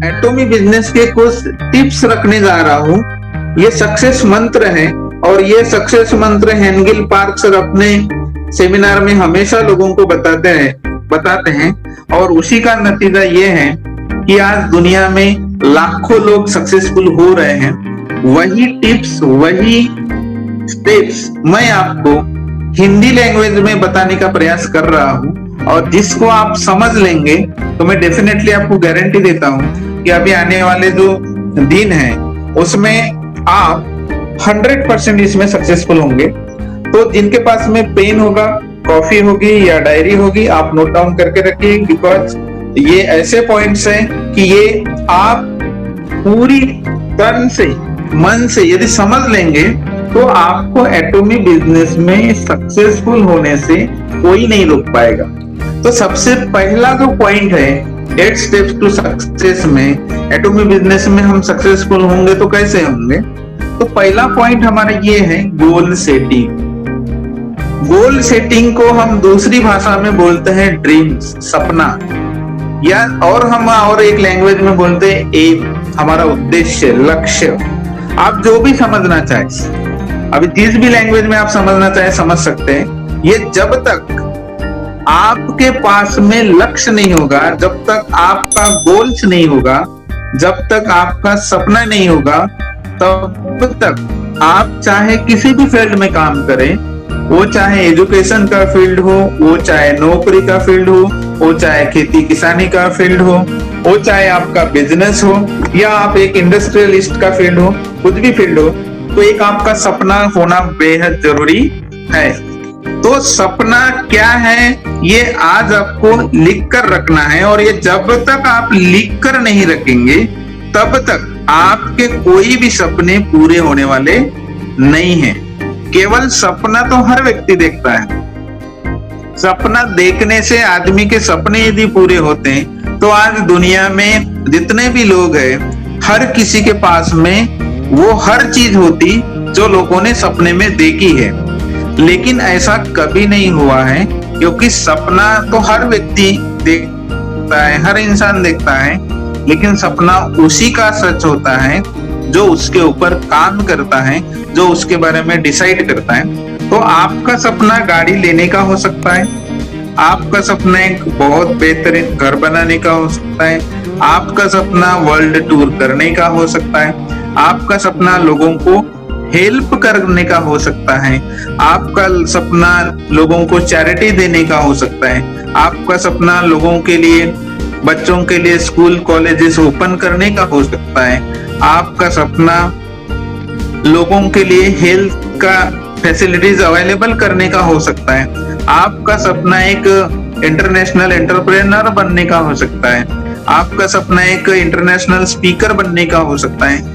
एटॉमी business के कुछ tips रखने जा रहा हूँ। ये सक्सेस मंत्र है और ये सक्सेस मंत्र हेनगिल पार्क सर अपने सेमिनार में हमेशा लोगों को बताते हैं और उसी का नतीजा ये है कि आज दुनिया में लाखों लोग सक्सेसफुल हो रहे हैं। वही टिप्स, वही स्टेप्स मैं आपको हिंदी लैंग्वेज में बताने का प्रयास कर रहा हूँ और जिसको आप समझ लेंगे तो मैं डेफिनेटली आपको गारंटी देता हूँ कि अभी आने वाले जो दिन है उसमें आप 100% इसमें सक्सेसफुल होंगे। तो जिनके पास में पेन होगा, कॉफी होगी या डायरी होगी, आप नोट डाउन करके रखिए, बिकॉज ये ऐसे पॉइंट्स हैं कि ये आप पूरी तन से, मन से यदि समझ लेंगे तो आपको एटॉमी बिजनेस में सक्सेसफुल होने से कोई नहीं रोक पाएगा। तो सबसे पहला जो पॉइंट है 8 स्टेप्स टू सक्सेस में, एटॉमी बिजनेस में हम सक्सेसफुल होंगे तो कैसे होंगे? तो पहला पॉइंट हमारा ये है गोल सेटिंग। गोल सेटिंग को हम दूसरी भाषा में बोलते हैं ड्रीम्स, सपना, या और हम और एक लैंग्वेज में बोलते हैं एम, हमारा उद्देश्य, लक्ष्य। आप जो भी समझना चाहे, अभी जिस भी लैंग्वेज में आप समझना चाहे समझ सकते हैं। ये जब तक आपके पास में लक्ष्य नहीं होगा, जब तक आपका गोल्स नहीं होगा, जब तक आपका सपना नहीं होगा, तब तक आप चाहे किसी भी फील्ड में काम करें, वो चाहे एजुकेशन का फील्ड हो, वो चाहे नौकरी का फील्ड हो, वो चाहे खेती किसानी का फील्ड हो, वो चाहे आपका बिजनेस हो या आप एक इंडस्ट्रियलिस्ट का फील्ड हो, कुछ भी फील्ड हो, तो एक आपका सपना होना बेहद जरूरी है। तो सपना क्या है ये आज आपको लिख कर रखना है और ये जब तक आप लिख कर नहीं रखेंगे तब तक आपके कोई भी सपने पूरे होने वाले नहीं हैं। केवल सपना तो हर व्यक्ति देखता है। सपना देखने से आदमी के सपने यदि पूरे होते हैं तो आज दुनिया में जितने भी लोग हैं हर किसी के पास में वो हर चीज होती जो लोगों ने सपने में देखी है। लेकिन ऐसा कभी नहीं हुआ है, क्योंकि सपना तो हर व्यक्ति देखता है, हर इंसान देखता है, लेकिन सपना उसी का सच होता है जो उसके ऊपर काम करता है, जो उसके बारे में डिसाइड करता है। तो आपका सपना गाड़ी लेने का हो सकता है, आपका सपना एक बहुत बेहतरीन घर बनाने का हो सकता है, आपका सपना वर्ल्ड टूर करने का हो सकता है, आपका सपना लोगों को हेल्प करने का हो सकता है, आपका सपना लोगों को चैरिटी देने का हो सकता है, आपका सपना लोगों के लिए, बच्चों के लिए स्कूल कॉलेजेस ओपन करने का हो सकता है, आपका सपना लोगों के लिए हेल्थ का फैसिलिटीज अवेलेबल करने का हो सकता है, आपका सपना एक इंटरनेशनल एंटरप्रेन्योर बनने का हो सकता है, आपका सपना एक इंटरनेशनल स्पीकर बनने का हो सकता है।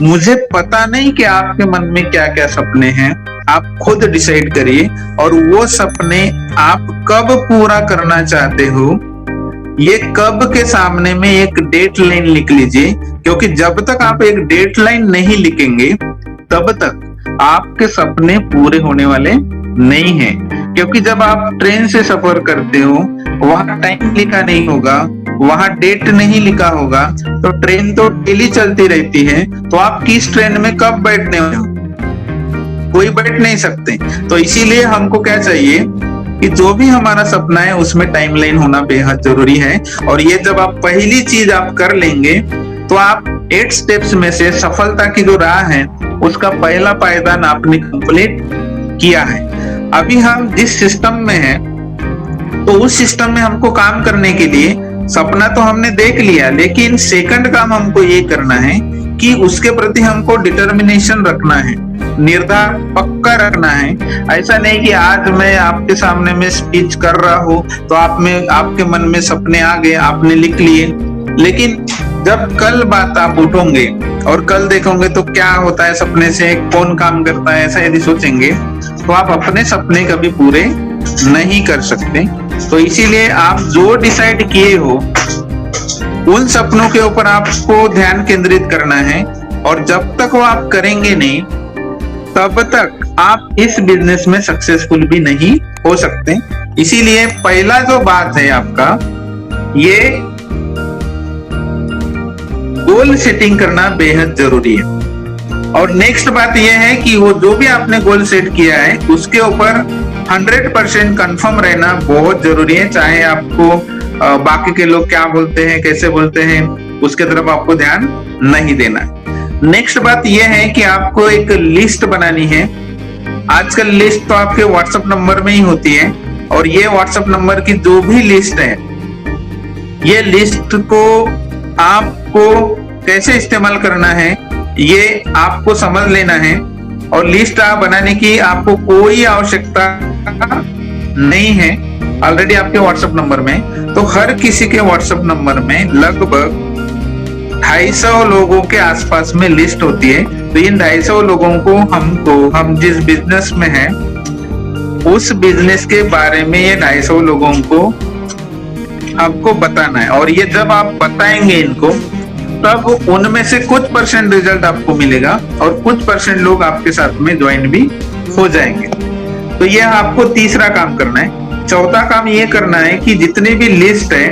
मुझे पता नहीं कि आपके मन में क्या क्या सपने हैं, आप खुद डिसाइड करिए और वो सपने आप कब पूरा करना चाहते हो, ये कब के सामने में एक डेट लाइन लिख लीजिए, क्योंकि जब तक आप एक डेट लाइन नहीं लिखेंगे तब तक आपके सपने पूरे होने वाले नहीं है। क्योंकि जब आप ट्रेन से सफर करते हो वहां टाइम लिखा नहीं होगा, वहां डेट नहीं लिखा होगा, तो ट्रेन तो डेली चलती रहती है, तो आप किस ट्रेन में कब बैठने हो, कोई बैठ नहीं सकते। तो इसीलिए हमको क्या चाहिए कि जो भी हमारा सपना है उसमें टाइमलाइन होना बेहद जरूरी है। और ये जब आप पहली चीज आप कर लेंगे तो आप 8 स्टेप्स में से सफलता की जो राह है उसका पहला पायदान आपने कंप्लीट किया है। अभी हम जिस सिस्टम में हैं तो उस सिस्टम में हमको काम करने के लिए सपना तो हमने देख लिया, लेकिन सेकंड काम हमको ये करना है कि उसके प्रति हमको डिटर्मिनेशन रखना है, निर्धार पक्का रखना है। ऐसा नहीं कि आज मैं आपके सामने में स्पीच कर रहा हूँ तो आपके मन में सपने आ गए, आपने लिख लिए, लेकिन जब कल बात आप उठोगे और कल देखोगे तो क्या होता है सपने से, कौन काम करता है, ऐसा यदि सोचेंगे तो आप अपने सपने कभी पूरे नहीं कर सकते। तो इसीलिए आप जो डिसाइड किए हो उन सपनों के ऊपर आपको ध्यान केंद्रित करना है, और जब तक वो आप करेंगे नहीं तब तक आप इस बिजनेस में सक्सेसफुल भी नहीं हो सकते। इसीलिए पहला जो बात है आपका, ये गोल सेटिंग करना बेहद जरूरी है। और नेक्स्ट बात यह है कि वो जो भी आपने गोल सेट किया है उसके ऊपर 100% कंफर्म रहना बहुत जरूरी है। चाहे आपको बाकी के लोग क्या बोलते हैं, कैसे बोलते हैं, उसके तरफ आपको ध्यान नहीं देना। नेक्स्ट बात यह है कि आपको एक लिस्ट बनानी है। आजकल लिस्ट तो आपके व्हाट्सएप नंबर में ही होती है, और ये व्हाट्सएप नंबर की जो भी लिस्ट है, ये लिस्ट को आपको कैसे इस्तेमाल करना है ये आपको समझ लेना है। और लिस्ट बनाने की आपको कोई आवश्यकता नहीं है, ऑलरेडी आपके व्हाट्सएप नंबर में। तो हर किसी के व्हाट्सएप नंबर में लगभग 250 लोगों के आसपास में लिस्ट होती है। तो इन 250 लोगों को हम जिस बिजनेस में हैं उस बिजनेस के बारे में ये 250 लोगों को आपको बताना है। और ये जब आप बताएंगे इनको, तब उनमें से कुछ % रिजल्ट आपको मिलेगा और कुछ % लोग आपके साथ में ज्वाइन भी हो जाएंगे। तो ये आपको तीसरा काम करना है। चौथा काम ये करना है कि जितनी भी लिस्ट है,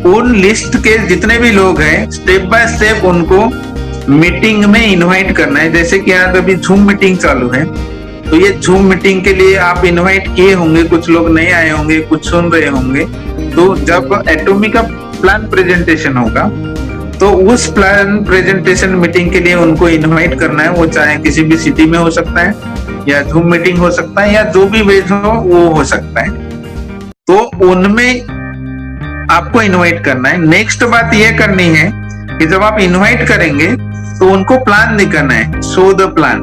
उन लिस्ट के जितने भी लोग हैं, स्टेप बाय स्टेप उनको मीटिंग में इनवाइट करना है। जैसे कि आज अभी जूम मीटिंग चालू है, तो ये जूम मीटिंग के लिए आप इनवाइट किए होंगे, कुछ लोग नहीं आए होंगे, कुछ सुन रहे होंगे। तो जब एटॉमी का प्लान प्रेजेंटेशन होगा, तो उस प्लान प्रेजेंटेशन मीटिंग के लिए उनको इनवाइट करना है। वो चाहे किसी भी सिटी में हो सकता है, या जूम मीटिंग हो सकता है, या जो भी वेज हो वो हो सकता है। तो उनमें आपको इनवाइट करना है। नेक्स्ट बात ये करनी है कि जब आप इनवाइट करेंगे तो उनको प्लान दिखाना है, शो द प्लान।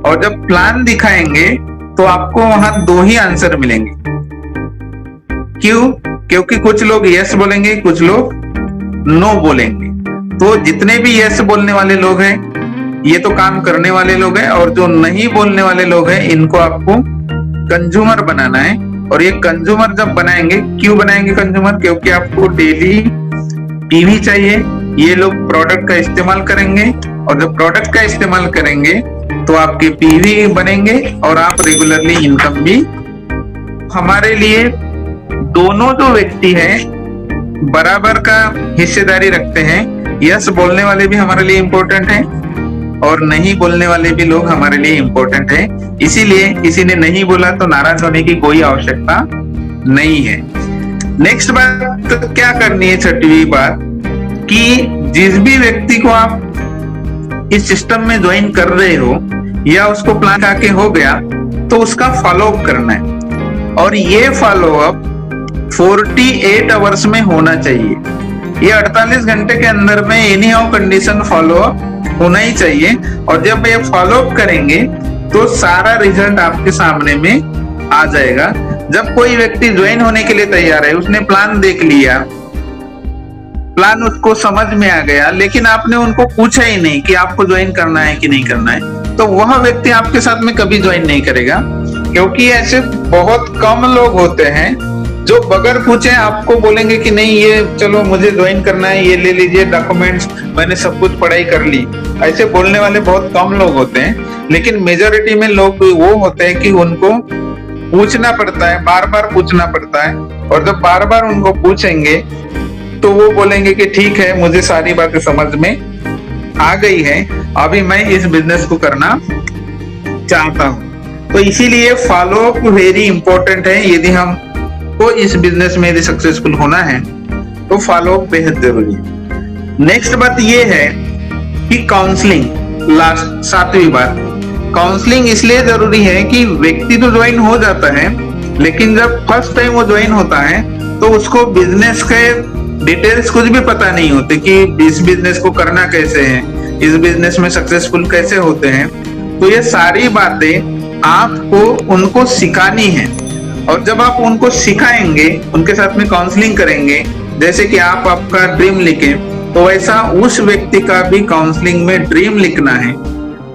और जब प्लान दिखाएंगे तो आपको वहां 2 ही आंसर मिलेंगे। क्यों? क्योंकि कुछ लोग यस बोलेंगे, कुछ लोग नो बोलेंगे। तो जितने भी यस बोलने वाले लोग हैं, ये तो काम करने वाले लोग हैं, और जो नहीं बोलने वाले लोग हैं, इनको आपको कंज्यूमर बनाना है। और ये कंज्यूमर जब बनाएंगे, क्यों बनाएंगे कंज्यूमर? क्योंकि आपको डेली पीवी चाहिए। ये लोग प्रोडक्ट का इस्तेमाल करेंगे, और जब प्रोडक्ट का इस्तेमाल करेंगे तो आपके पीवी बनेंगे और आप रेगुलरली इनकम भी। हमारे लिए दोनों जो व्यक्ति हैं बराबर का हिस्सेदारी रखते हैं। यस बोलने वाले भी हमारे लिए इम्पोर्टेंट हैं, और नहीं बोलने वाले भी लोग हमारे लिए इम्पोर्टेंट हैं। इसीलिए किसी ने नहीं बोला तो नाराज होने की कोई आवश्यकता नहीं है। नेक्स्ट बात क्या करनी है, 6वीं बात, कि जिस भी व्यक्ति को आप इस सिस्टम में ज्वाइन कर रहे हो या उसको प्लान आके हो गया, तो उसका फॉलोअप करना है। और ये फॉलोअप 48 आवर्स में होना चाहिए। ये 48 घंटे के अंदर में एनी हाउ कंडीशन फॉलोअप होना ही चाहिए। और जब ये फॉलोअप करेंगे तो सारा रिजल्ट आपके सामने में आ जाएगा। जब कोई व्यक्ति ज्वाइन होने के लिए तैयार है, उसने प्लान देख लिया, प्लान उसको समझ में आ गया, लेकिन आपने उनको पूछा ही नहीं कि आपको ज्वाइन करना है कि नहीं करना है, तो वह व्यक्ति आपके साथ में कभी ज्वाइन नहीं करेगा। क्योंकि ऐसे बहुत कम लोग होते हैं जो बगैर पूछे आपको बोलेंगे कि नहीं ये चलो मुझे ज्वाइन करना है, ये ले लीजिए डॉक्यूमेंट्स, मैंने सब कुछ पढ़ाई कर ली। ऐसे बोलने वाले बहुत कम लोग होते हैं। लेकिन मेजोरिटी में लोग वो होते हैं कि उनको पूछना पड़ता है, बार बार पूछना पड़ता है। और जब बार बार उनको पूछेंगे तो वो बोलेंगे कि ठीक है, मुझे सारी बातें समझ में आ गई है, अभी मैं इस बिजनेस को करना चाहता हूँ। तो इसीलिए फॉलोअप वेरी इंपॉर्टेंट है। यदि हम को इस बिजनेस में यदि सक्सेसफुल होना है तो फॉलोअप बेहद जरूरी है। नेक्स्ट बात ये है कि काउंसलिंग, लास्ट 7वीं बात, काउंसलिंग इसलिए जरूरी है कि व्यक्ति तो ज्वाइन हो जाता है, लेकिन जब फर्स्ट टाइम वो ज्वाइन होता है तो उसको बिजनेस के डिटेल्स कुछ भी पता नहीं होते कि इस बिजनेस को करना कैसे है, इस बिजनेस में सक्सेसफुल कैसे होते हैं। तो ये सारी बातें आपको उनको सिखानी है। और जब आप उनको सिखाएंगे, उनके साथ में काउंसलिंग करेंगे, जैसे कि आप आपका ड्रीम लिखें, तो वैसा उस व्यक्ति का भी काउंसलिंग में ड्रीम लिखना है।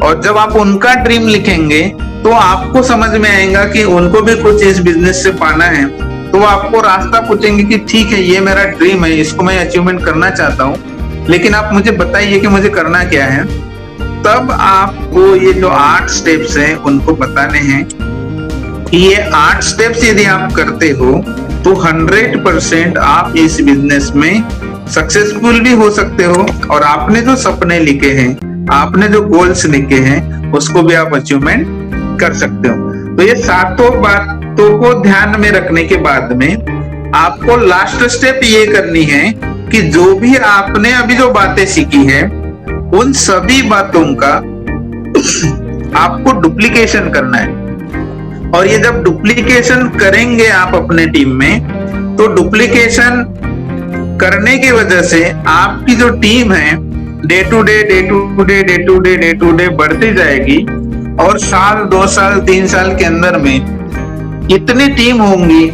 और जब आप उनका ड्रीम लिखेंगे तो आपको समझ में आएगा कि उनको भी कुछ इस बिजनेस से पाना है। तो वो आपको रास्ता पूछेंगे कि ठीक है, ये मेरा ड्रीम है, इसको मैं अचीवमेंट करना चाहता हूँ, लेकिन आप मुझे बताइए कि मुझे करना क्या है। तब आपको ये जो 8 स्टेप्स हैं उनको बताने हैं। ये 8 स्टेप्स यदि आप करते हो तो 100% आप इस बिजनेस में सक्सेसफुल भी हो सकते हो और आपने जो सपने लिखे हैं, आपने जो गोल्स लिखे हैं, उसको भी आप अचीवमेंट कर सकते हो। तो ये सातों बातों को ध्यान में रखने के बाद में आपको लास्ट स्टेप ये करनी है कि जो भी आपने अभी जो बातें सीखी है, उन सभी बातों का आपको डुप्लीकेशन करना है। और ये जब डुप्लीकेशन करेंगे आप अपने टीम में, तो डुप्लीकेशन करने की वजह से आपकी जो टीम है डे टू डे बढ़ती जाएगी और साल, 2 साल, 3 साल के अंदर में इतनी टीम होंगी,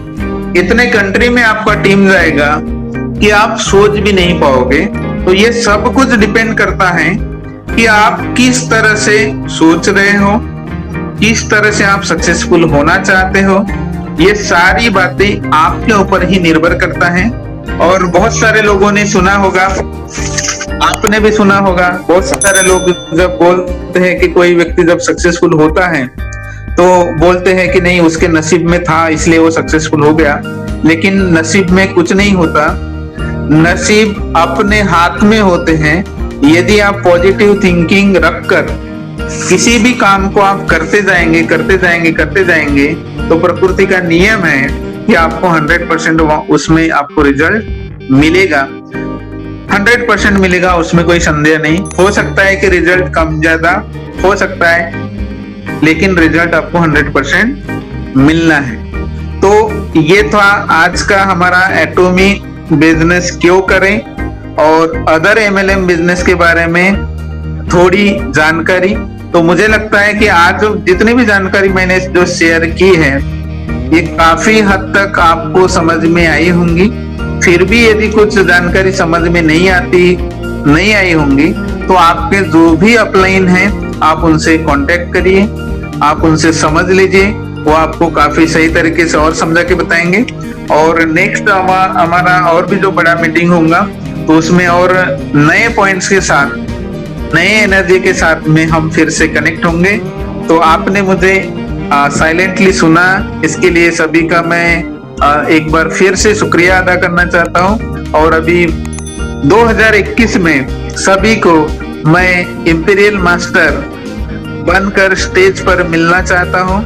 इतने कंट्री में आपका टीम जाएगा कि आप सोच भी नहीं पाओगे। तो ये सब कुछ डिपेंड करता है कि आप किस तरह से सोच रहे हो, किस तरह से आप सक्सेसफुल होना चाहते हो। ये सारी बातें आपके ऊपर ही निर्भर करता है। और बहुत सारे लोगों ने सुना होगा, आपने भी सुना होगा, बहुत सारे लोग जब बोलते हैं कि कोई व्यक्ति जब सक्सेसफुल होता है तो बोलते हैं कि नहीं, उसके नसीब में था इसलिए वो सक्सेसफुल हो गया। लेकिन नसीब में कुछ नहीं होता, नसीब अपने हाथ में होते हैं। यदि आप पॉजिटिव थिंकिंग रखकर किसी भी काम को आप करते जाएंगे तो प्रकृति का नियम है कि आपको 100% उसमें आपको रिजल्ट मिलेगा, 100% मिलेगा, उसमें कोई संदेह नहीं। हो सकता है कि रिजल्ट कम ज्यादा हो सकता है, लेकिन रिजल्ट आपको 100% मिलना है। तो ये था आज का हमारा एटॉमी बिजनेस क्यों करें और अदर MLM बिजनेस के बारे में थोड़ी जानकारी। तो मुझे लगता है कि आज जितनी भी जानकारी मैंने जो शेयर की है, ये काफी हद तक आपको समझ में आई होंगी। फिर भी यदि कुछ जानकारी समझ में नहीं आई होंगी, तो आपके जो भी अपलाइन हैं, आप उनसे कांटेक्ट करिए, आप उनसे समझ लीजिए, वो आपको काफी सही तरीके से और समझा के बताएंगे। और नेक्स्ट हमारा और भी जो बड़ा मीटिंग होगा, तो उसमें और नए पॉइंट्स के साथ, नए एनर्जी के साथ में हम फिर से कनेक्ट होंगे। तो आपने मुझे साइलेंटली सुना, इसके लिए सभी का मैं एक बार फिर से शुक्रिया अदा करना चाहता हूं। और अभी 2021 में सभी को मैं इंपीरियल मास्टर बनकर स्टेज पर मिलना चाहता हूं।